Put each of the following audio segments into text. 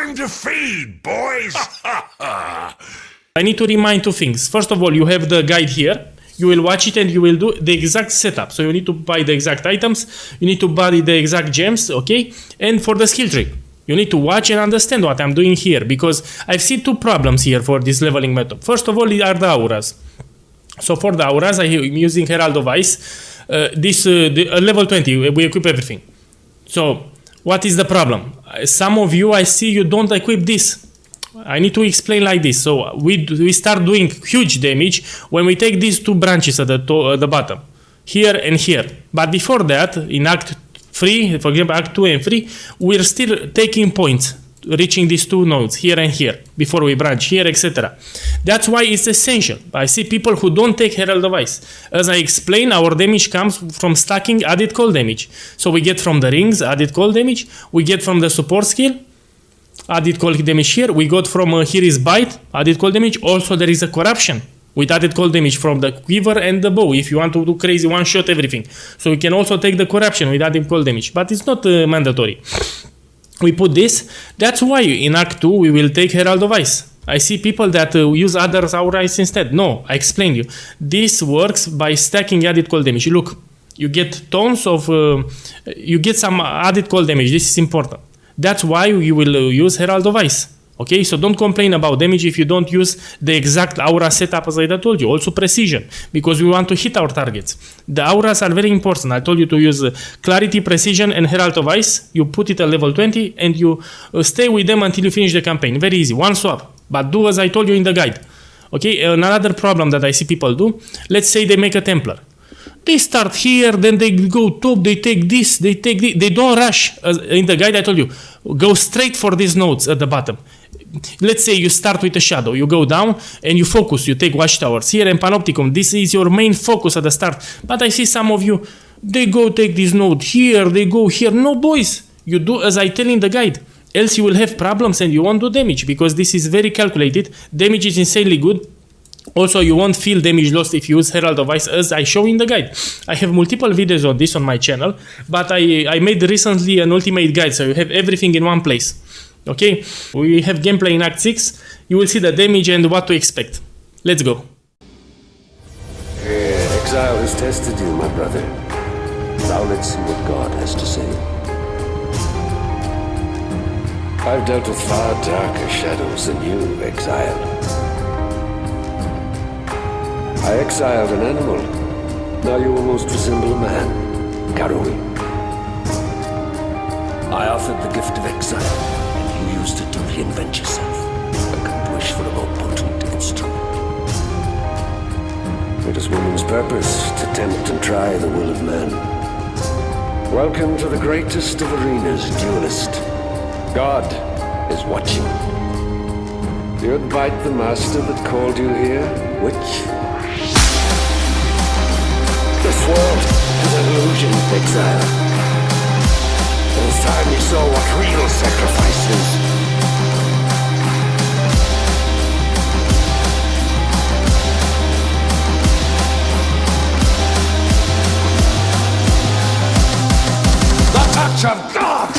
time to feed, boys! I need to remind two things. First of all, you have the guide here. You will watch it and you will do the exact setup. So you need to buy the exact items. You need to buy the exact gems, okay? And for the skill tree, you need to watch and understand what I'm doing here, because I've seen two problems here for this leveling method. First of all, are the auras. So for the auras, I'm using Herald of Ice. Level 20, we equip everything. So what is the problem? Some of you, I see you don't equip this. I need to explain like this. So we start doing huge damage when we take these two branches at the bottom, here and here. But before that, in Act 3, for example, Act 2 and 3, we're still taking points, reaching these two nodes, here and here, before we branch here, etc. That's why it's essential. I see people who don't take Herald of Ice. As I explained, our damage comes from stacking added cold damage. So we get from the rings added cold damage, we get from the support skill, added cold damage here. We got from here is bite, added cold damage. Also there is a corruption with added cold damage from the quiver and the bow if you want to do crazy one shot everything. So you can also take the corruption with added cold damage, but it's not mandatory. We put this. That's why in Act 2 we will take Herald of Ice. I see people that use other auras instead. No, I explained you. This works by stacking added cold damage. Look, you get tons of, you get some added cold damage. This is important. That's why you will use Herald of Ice. Okay, so don't complain about damage if you don't use the exact aura setup as I told you. Also precision, because we want to hit our targets. The auras are very important. I told you to use Clarity, Precision, and Herald of Ice. You put it at level 20 and you stay with them until you finish the campaign. Very easy, one swap. But do as I told you in the guide. Okay, another problem that I see people do, let's say they make a Templar. They start here, then they go top, they take this, they take this. They don't rush. In the guide I told you, go straight for these nodes at the bottom. Let's say you start with a shadow, you go down and you focus, you take watchtowers here and panopticon. This is your main focus at the start. But I see some of you, they go take this node here, they go here. No, boys, you do as I tell in the guide. Else you will have problems and you won't do damage, because this is very calculated. Damage is insanely good. Also, you won't feel damage lost if you use Herald of Ice, as I show in the guide. I have multiple videos on this on my channel, but I made recently an ultimate guide, so you have everything in one place. Okay, we have gameplay in Act 6. You will see the damage and what to expect. Let's go. Exile has tested you, my brother. Now let's see what God has to say. I've dealt with far darker shadows than you, Exile. I exiled an animal. Now you almost resemble a man, Karui. I offered the gift of exile, and you used it to reinvent yourself. I couldn't wish for a more potent instrument. It is woman's purpose to tempt and try the will of man. Welcome to the greatest of arenas, duelist. God is watching. You'd bite the master that called you here, witch? This world is an illusion, Exile. It is time you saw what real sacrifice is. The touch of God!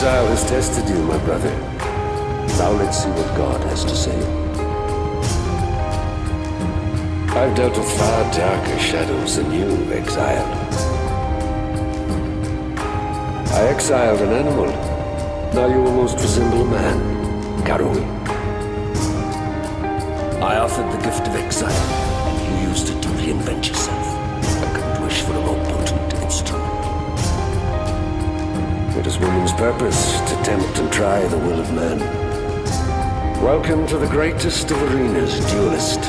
exile has tested you, my brother. Now let's see what God has to say. I've dealt with far darker shadows than you, exile. I exiled an animal. Now you almost resemble a man, Karui. I offered the gift of exile, and you used it to reinvent yourself. I couldn't wish for a more potent instrument. It is woman's purpose to tempt and try the will of man. Welcome to the greatest of arenas, duelist.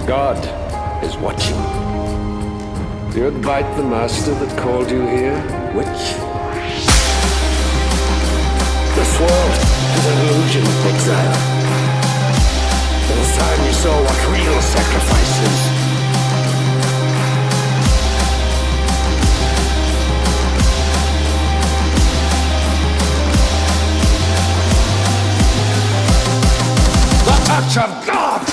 God is watching. You'd bite the master that called you here, witch? This world is an illusion, exile. It is time you saw what real sacrifice is. The touch of God!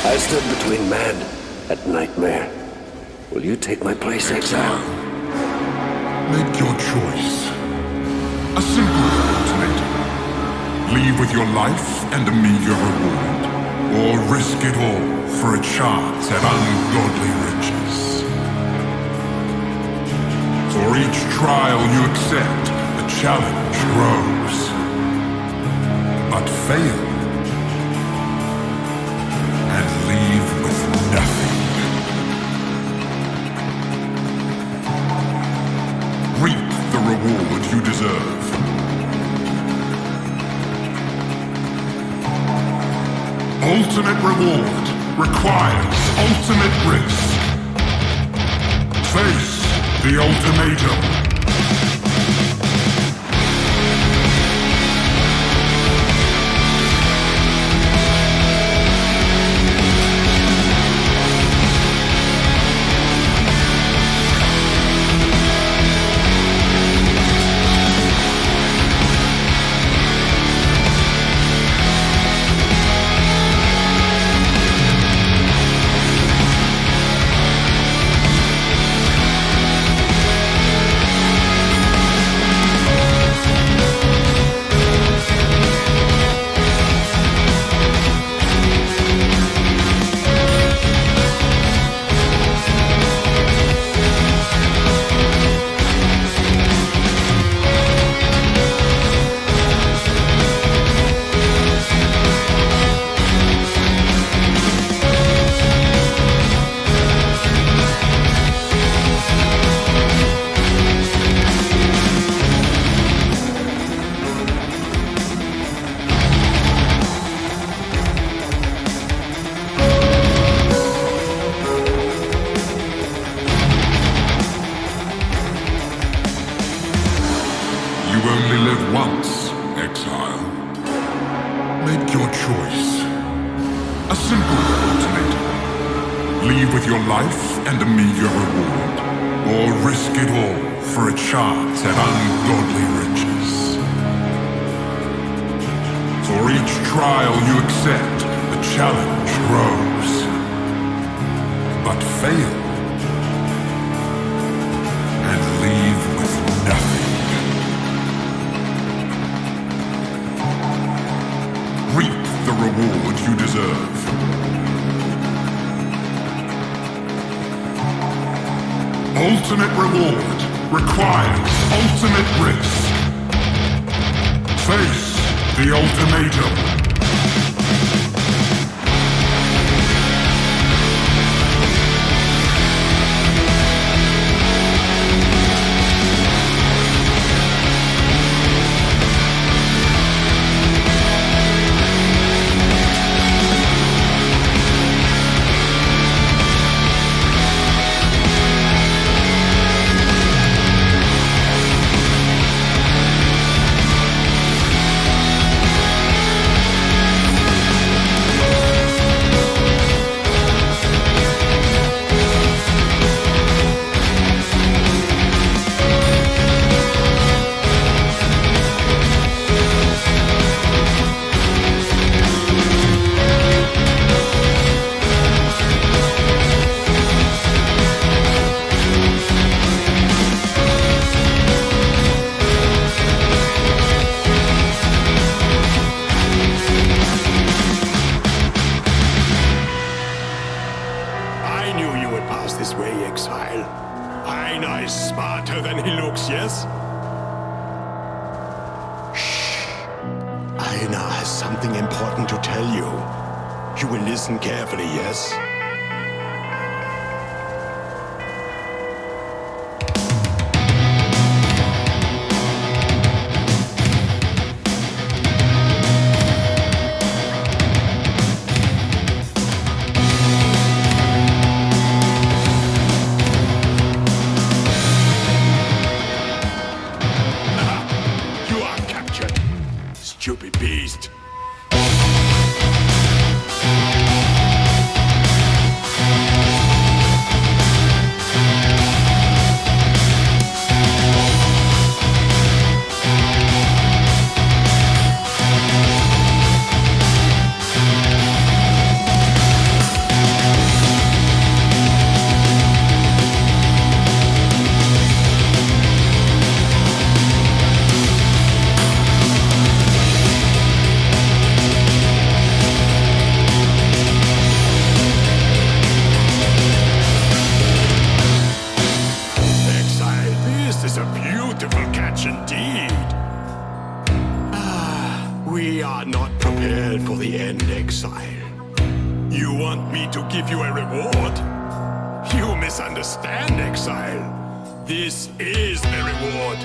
I stood between man and nightmare. Will you take my place, exile? Make your choice. A simple ultimatum. Leave with your life and a meager reward, or risk it all for a chance at ungodly riches. For each trial you accept, the challenge grows. But fail, and leave with nothing. Reap the reward you deserve. Ultimate reward requires ultimate risk. Face the ultimatum. Once, exile. Make your choice. A simple ultimatum. Leave with your life and a meager reward, or risk it all for a chance at ungodly riches. trial you accept, the challenge grows. But fail, and leave with nothing. Reap the reward you deserve. Ultimate reward requires ultimate risk. Face the ultimatum. This way, exile. Aina is smarter than he looks, yes? Shh. Aina has something important to tell you. You will listen carefully, yes? Stupid beast. This is a beautiful catch indeed. We are not prepared for the end, exile. You want me to give you a reward? You misunderstand, exile. This is the reward.